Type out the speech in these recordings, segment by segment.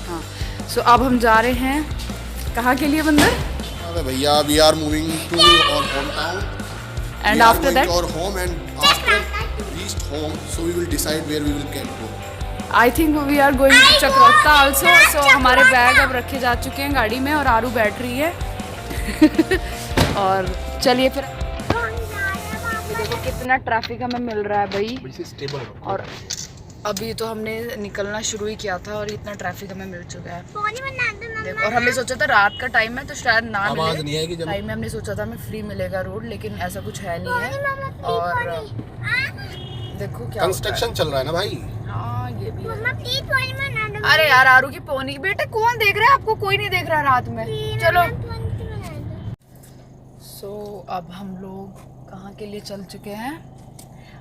हाँ, सो अब हम जा रहे हैं कहाँ के लिए बंदर? अरे भैया, we are moving to our home town and after that our home, and after reached home, so we will decide where we will get go. I think we are going to Chakrata also. So हमारे bag अब रखे जा चुके हैं गाड़ी में और आरू बैठ रही है और चलिए फिर। देखो कितना ट्रैफिक हमें मिल रहा है भाई। और अभी तो हमने निकलना शुरू ही किया था और इतना ट्रैफिक हमें मिल चुका है। देखो, और हमने सोचा था रात का टाइम है तो शायद ना मिले टाइम में, हमने सोचा था हमें फ्री मिलेगा रोड, लेकिन ऐसा कुछ है नहीं है। और देखो क्या कंस्ट्रक्शन चल रहा है ना भाई। हाँ ये भी है। अरे यार आरू की पोनी, बेटे कौन देख रहा है आपको? कोई नहीं देख रहा रात में। चलो सो अब हम लोग कहाँ के लिए चल चुके हैं?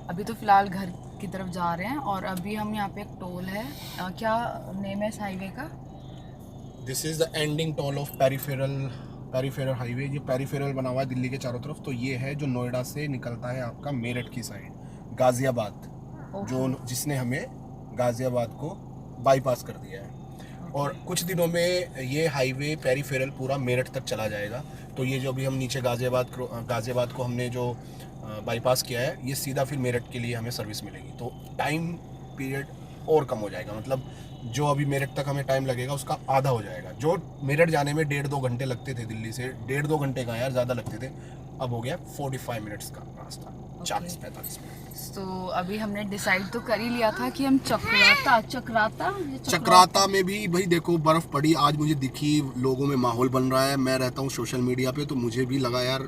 अभी तो फिलहाल घर की तरफ जा रहे हैं और अभी हम यहाँ पे एक टोल है, क्या नेम है इस हाईवे का? This is the ending toll of peripheral highway. ये पेरिफेरल बना हुआ है दिल्ली के चारों तरफ। तो ये है जो नोएडा से निकलता है आपका मेरठ की साइड, गाजियाबाद, जो जिसने हमें गाजियाबाद को बाईपास कर दिया है। और कुछ दिनों में ये हाईवे पेरिफेरल पूरा मेरठ तक चला जाएगा। तो ये जो अभी हम नीचे गाजियाबाद को हमने जो बाईपास किया है, ये सीधा फिर मेरठ के लिए हमें सर्विस मिलेगी। तो टाइम पीरियड और कम हो जाएगा, मतलब जो अभी मेरठ तक हमें टाइम लगेगा उसका आधा हो जाएगा। जो मेरठ जाने में 1.5-2 घंटे लगते थे, दिल्ली से 1.5-2 घंटे का यार ज़्यादा लगते थे, अब हो गया 45 मिनट्स का रास्ता, 40-45 मिनट। तो अभी हमने डिसाइड तो कर ही लिया था कि हम चक्राता में भी भाई देखो बर्फ पड़ी आज, मुझे दिखी, लोगों में माहौल बन रहा है। मैं रहता हूँ सोशल मीडिया पे, तो मुझे भी लगा यार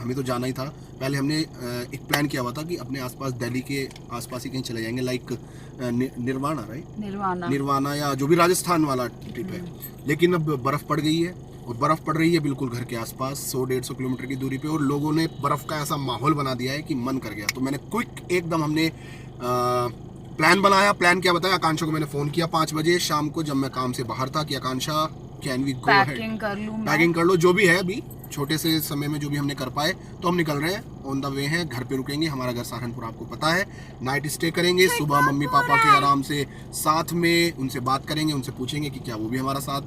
हमें तो जाना ही था। पहले हमने एक प्लान किया हुआ था कि अपने आसपास, दिल्ली के आसपास ही कहीं चले जाएंगे, लाइक निर्वाणा, राइट, निर्वाणा या जो भी राजस्थान वाला ट्रिप है। लेकिन अब बर्फ़ पड़ गई है और बर्फ़ पड़ रही है बिल्कुल घर के आसपास 100-150 किलोमीटर की दूरी पे, और लोगों ने बर्फ़ का ऐसा माहौल बना दिया है कि मन कर गया। तो मैंने क्विक एकदम हमने प्लान बनाया। प्लान क्या बताया? आकांक्षा को मैंने फ़ोन किया 5 बजे शाम को, जब मैं काम से बाहर था, कि Akanksha can we go ahead, packing कर लो, जो भी है अभी छोटे से समय में जो भी हमने कर पाए। तो हम निकल रहे हैं, ऑन द वे हैं, घर पे रुकेंगे। हमारा घर सहारनपुर आपको पता है, नाइट स्टे करेंगे। सुबह मम्मी पापा के आराम से साथ में उनसे बात करेंगे, उनसे पूछेंगे कि क्या वो भी हमारा साथ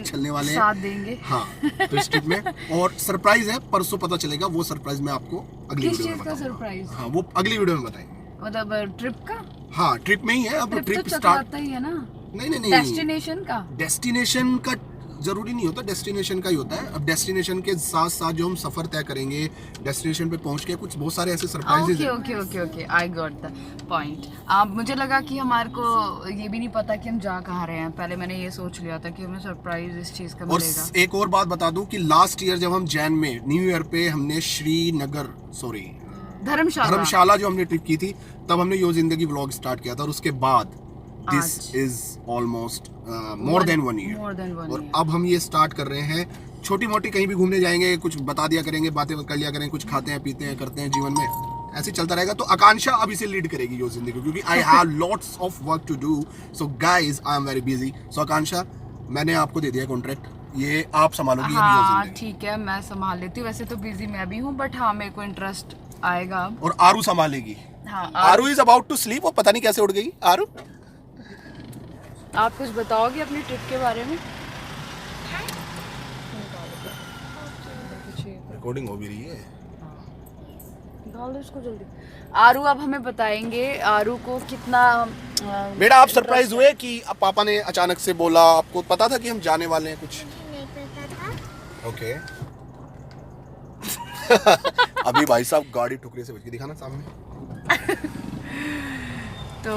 चलने वाले हैं, साथ देंगे। हाँ, तो इस ट्रिप में। और सरप्राइज है, परसों पता चलेगा। वो सरप्राइज मैं आपको अगली वीडियो में बताऊंगा। सरप्राइज? हाँ, वो अगली वीडियो में बताएंगे। मतलब ट्रिप का? हाँ, ट्रिप में ही है। अब ट्रिप तो स्टार्ट ही है ना? नहीं, डेस्टिनेशन का जरूरी नहीं होता, डेस्टिनेशन का ही होता है। अब डेस्टिनेशन के साथ साथ जो हम सफर तय करेंगे, डेस्टिनेशन पे पहुंच के कुछ बहुत सारे ऐसे सरप्राइजेस हैं। Okay, I got the point. मुझे लगा कि हमारे को ये भी नहीं पता कि हम जा कहाँ रहे हैं। पहले मैंने ये सोच लिया था कि हमें सरप्राइज इस चीज का मिलेगा। और एक और बात बता दूं कि लास्ट ईयर जब हम जैन में न्यू ईयर पे हमने धर्मशाला जो हमने ट्रिप की थी, तब हमने यो जिंदगी व्लॉग स्टार्ट किया था। और उसके बाद this is almost more than 1 year. और अब हम ये स्टार्ट कर रहे हैं, छोटी मोटी कहीं भी घूमने जाएंगे, कुछ बता दिया करेंगे, बातें कर लिया करेंगे, कुछ खाते हैं पीते हैं करते हैं, जीवन में ऐसे चलता रहेगा। तो आकांक्षा अब इसे लीड करेगी यो जिंदगी, क्योंकि I have lots of work to do. So guys, I am very busy. So Akanksha, मैंने आपको दे दिया कॉन्ट्रैक्ट, ये आप संभालोगी। हाँ ठीक है, मैं संभाल लेती हूँ। वैसे तो बिजी मैं भी हूँ, बट हाँ मेरे को इंटरेस्ट आएगा अब। और आरू संभालेगी। हाँ, आरू इज अबाउट टू स्लीप। वो पता नहीं कैसे उड़ गई। आरू, आप कुछ बताओगे अपनी ट्रिप के बारे में? रिकॉर्डिंग हो भी रही है। डाल दो इसको जल्दी। आरू अब हमें बताएंगे आरू को कितना बेटा आप सरप्राइज हुए कि पापा ने अचानक से बोला? आपको पता था कि हम जाने वाले हैं? कुछ नहीं पता था। ओके। अभी भाई साहब गाड़ी ठुकरे से बच गई, दिखाना सामने। तो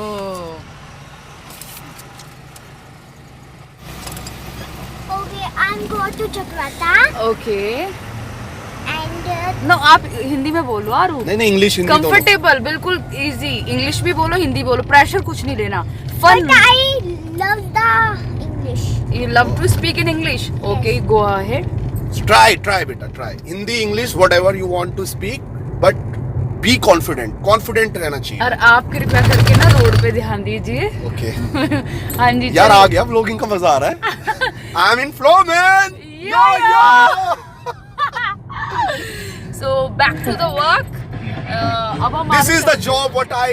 Okay, I'm going to Chakrata okay and no, आप हिंदी में बोलो आरू। नहीं, इंग्लिश हिंदी दोनों। कंफर्टेबल, बिल्कुल इजी। इंग्लिश भी बोलो, हिंदी बोलो, प्रेशर कुछ नहीं लेना। Fun. but I love the English. You love to speak in English? Okay, go ahead. Try बेटा, try. Hindi, English, whatever you want to speak, but be confident रहना चाहिए। और आप कृपया करके ना रोड पे ध्यान दीजिए। ओके। हाँ जी यार आ गया, व्लॉगिंग का मजा आ रहा है। I'm in flow man. Yo. So back to the work. अब हम This is the job what I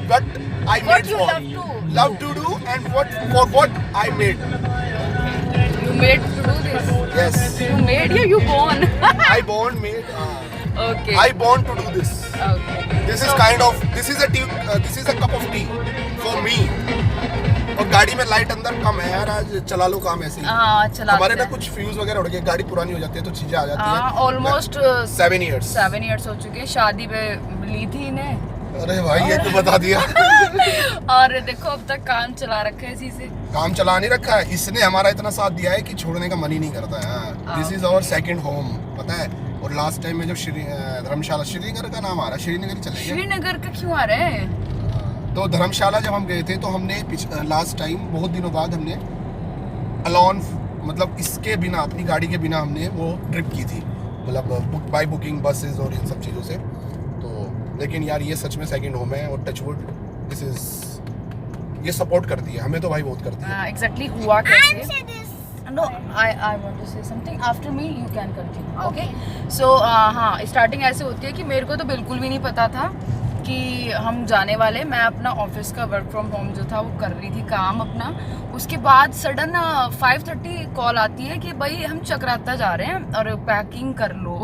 got I What made you for love to? love to do and what I made. You made to do this. Yes. You made या you born? I born made. Okay. I born to do this. Okay. This is kind of this is a tea. This is a cup of tea for me. और गाड़ी में light अंदर कम है यार, आज चला लो काम ऐसे ही। हाँ चला हमारे ना कुछ फ्यूज वगैरह उड़ गए, गाड़ी पुरानी हो जाती है तो चीजें आ जाती हैं। Almost 7 years। 7 years हो चुके हैं, शादी पे ली थी इन्हें। अरे भाई ये तो बता दिया। और देखो अब तक काम चला रखा है इसी से। काम चला नहीं रखा है, इसने हमारा इतना साथ दिया है कि छोड़ने का मन ही नहीं करता है। This is our second home, पता है। और लास्ट टाइम में जब धर्मशाला, श्रीनगर का नाम आ रहा है, श्रीनगर ही चलेंगे। श्रीनगर का क्यों आ रहे हैं? तो धर्मशाला जब हम गए थे तो हमने लास्ट टाइम बहुत दिनों बाद हमने अलोन, मतलब इसके बिना, अपनी गाड़ी के बिना हमने वो ट्रिप की थी, मतलब बाय बुकिंग बसेस और इन सब चीज़ों से। तो लेकिन यार ये सच में सेकंड होम है और टचवुड दिस इज, ये सपोर्ट करती है हमें तो भाई, बहुत करती है। एग्जैक्टली हुआ कैसे? Say this. No, I want to say something. After me, you can continue. Okay. So हाँ, स्टार्टिंग ऐसे होती है कि मेरे को तो बिल्कुल भी नहीं पता था कि हम जाने वाले। मैं अपना ऑफिस का वर्क फ्रॉम होम जो था वो कर रही थी काम अपना। उसके बाद सडन 5:30 कॉल आती है कि भाई हम चक्राता जा रहे हैं और पैकिंग कर लो।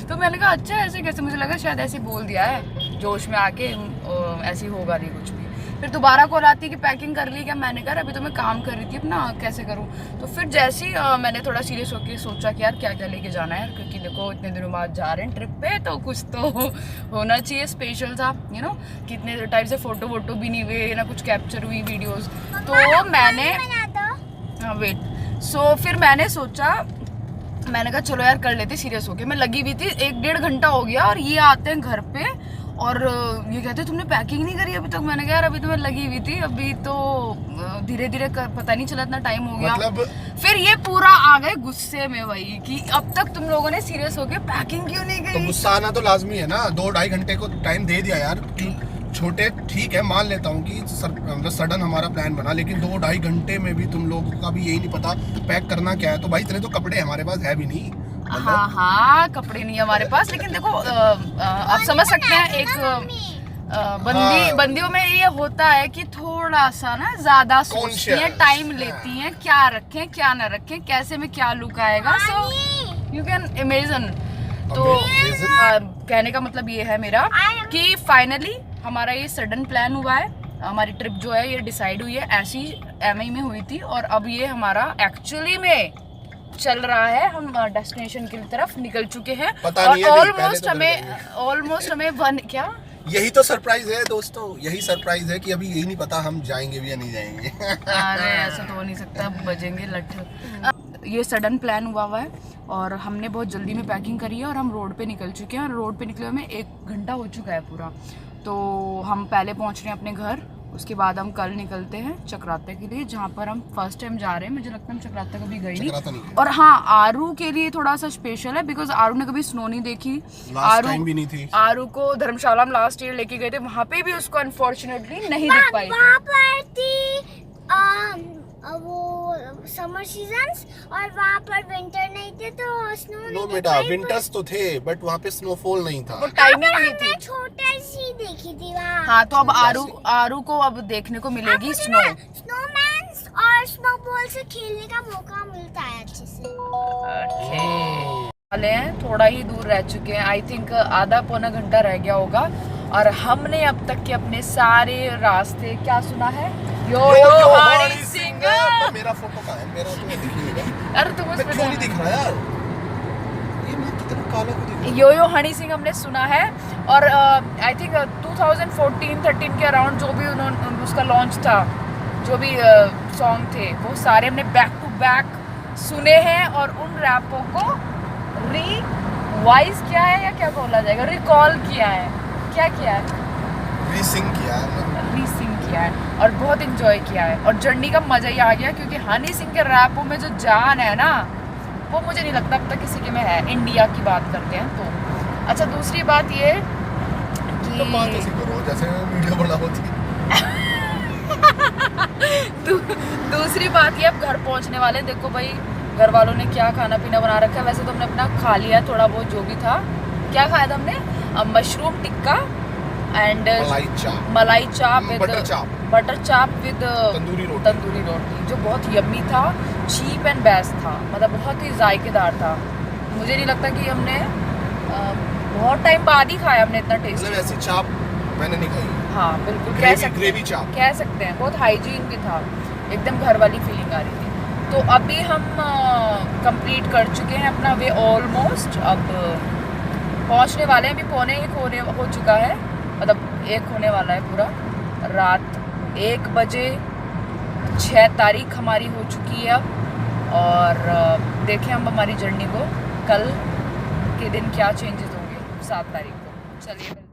तो मैंने कहा अच्छा ऐसे कैसे, मुझे लगा शायद ऐसे बोल दिया है जोश में आके, ऐसे होगा नहीं कुछ भी। फिर दोबारा कॉल आती है कि पैकिंग कर ली क्या? मैंने कहा अभी तो मैं काम कर रही थी अपना, कैसे करूँ? तो फिर जैसे ही मैंने थोड़ा सीरियस होकर सोचा कि यार क्या क्या लेके जाना है, क्योंकि देखो इतने दिनों बाद जा रहे हैं ट्रिप पे तो कुछ तो होना चाहिए स्पेशल था, यू नो। कितने टाइम से फोटो वोटो भी नहीं हुए ना, कुछ कैप्चर हुई वीडियोस। तो मैंने वेट सो फिर मैंने सोचा, मैंने कहा चलो यार कर लेते सीरियस होके। मैं लगी हुई थी, 1-1.5 घंटा हो गया और ये आते हैं घर पे और ये कहते तुमने पैकिंग नहीं करी अभी तक। मैंने कहा यार अभी तो मैं लगी हुई थी, अभी तो धीरे धीरे पता नहीं चला इतना टाइम हो गया। मतलब फिर ये पूरा आ गए गुस्से में वही कि अब तक तुम लोगों ने सीरियस होके पैकिंग क्यों नहीं करी? तो गुस्सा आना तो लाजमी है ना, 2-2.5 घंटे को टाइम दे दिया यार। छोटे ठीक है, मान लेता हूँ कि मतलब सडन हमारा प्लान बना, लेकिन 2-2.5 घंटे में भी तुम लोगों का भी यही नहीं पता पैक करना क्या है। तो भाई इतने तो कपड़े हमारे पास है भी नहीं। हाँ कपड़े नहीं हमारे पास, लेकिन देखो आप समझ सकते हैं एक बंदियों में ये होता है कि थोड़ा सा ना ज्यादा सोचती है, टाइम लेती हैं, क्या रखें क्या ना रखें, कैसे में क्या लुक आएगा। So you can imagine. तो कहने का मतलब ये है मेरा कि फाइनली हमारा ये सडन प्लान हुआ है। हमारी ट्रिप जो है ये डिसाइड हुई है, ऐसी एमआई में हुई थी और अब ये हमारा एक्चुअली में चल रहा है। हम डेस्टिनेशन की तरफ निकल चुके हैं और ऑलमोस्ट हमें क्या, यही तो सरप्राइज है दोस्तों, यही सरप्राइज है कि अभी यही नहीं पता हम जाएंगे भी या नहीं जाएंगे। अरे ऐसा तो हो नहीं सकता, बजेंगे लठ। ये सडन प्लान हुआ है और हमने बहुत जल्दी में पैकिंग करी है और हम रोड पे निकल चुके हैं। और रोड पे निकले हमें 1 घंटा हो चुका है पूरा। तो हम पहले पहुंच रहे हैं अपने घर, उसके बाद हम कल निकलते हैं चक्राते के लिए, जहाँ पर हम फर्स्ट टाइम जा रहे हैं। मुझे लगता है हम चक्राता कभी गई नहीं। और हाँ, आरू के लिए थोड़ा सा स्पेशल है बिकॉज आरू ने कभी स्नो नहीं देखी। आरू भी नहीं थी। आरू को धर्मशाला में लास्ट ईयर लेके गए थे, वहाँ पे भी उसको अनफॉर्चुनेटली नहीं देख पाई वो समर सीजन्स, और वहाँ पर विंटर नहीं थे तो स्नो नहीं बेटा, विंटर्स तो थे बट वहाँ पे स्नोफॉल नहीं था, वो टाइमिंग नहीं थी। छोटी सी देखी थी वहाँ। हाँ तो अब आरू को अब देखने को मिलेगी स्नोमैन्स और स्नोबॉल से खेलने का मौका मिलता है अच्छे से। वाले हैं, थोड़ा ही दूर रह चुके हैं, आई थिंक आधा पौना घंटा रह गया होगा। और हमने अब तक के अपने सारे रास्ते क्या सुना है, यो हनी सिंह। मेरा फोटो कहाँ है? मेरा तो दिख नहीं रहा। अरे तुम क्यों नहीं दिख रहा यार? ये मैं कितना काला क्यों दिख रहा? यो हनी सिंह हमने सुना है और आई थिंक 2014-13 के अराउंड जो भी उन्होंने उसका लॉन्च था, जो भी सॉन्ग थे वो सारे हमने बैक टू बैक सुने हैं। और उन रैपों को रिवाइज किया है या क्या बोला जाएगा, रिकॉल किया है, क्या किया है, रीसिंग किया है और बहुत एंजॉय किया है। और जर्नी का मजा ही आ गया क्योंकि हनी सिंह के रैपों में जो जान है ना, वो मुझे नहीं लगता अब तक किसी के में है। इंडिया की बात करते हैं तो। अच्छा दूसरी बात ये कि तो बात ऐसी करो जैसे वीडियो बना होती। दूसरी बात ये, अब घर पहुंचने वाले। देखो भाई घर वालों ने क्या खाना पीना बना रखा है। वैसे तो हमने अपना खा लिया थोड़ा बहुत जो भी था। क्या खाया था हमने? मशरूम टिक्का एंड मलाई चाप विद बटर चाप विद तंदूरी रोटी जो बहुत यम्मी था, चीप एंड बेस्ट था, मतलब बहुत ही जायकेदार था। मुझे नहीं लगता कि हमने बहुत टाइम बाद ही खाया हमने इतना टेस्ट। मतलब ऐसी चाप मैंने नहीं खाई। हाँ बिल्कुल, ग्रेवी चाप कह सकते हैं। बहुत हाइजीन भी था, एकदम घर वाली फीलिंग आ रही थी। तो अभी हम कंप्लीट कर चुके हैं अपना वे ऑलमोस्ट। अब पहुंचने वाले हैं, अभी 1:45 हो चुका है, मतलब 1 होने वाला है पूरा। रात 1 बजे 6 तारीख हमारी हो चुकी है अब। और देखें हम हमारी जर्नी को कल के दिन क्या चेंजेस होंगे 7 तारीख को। चलिए।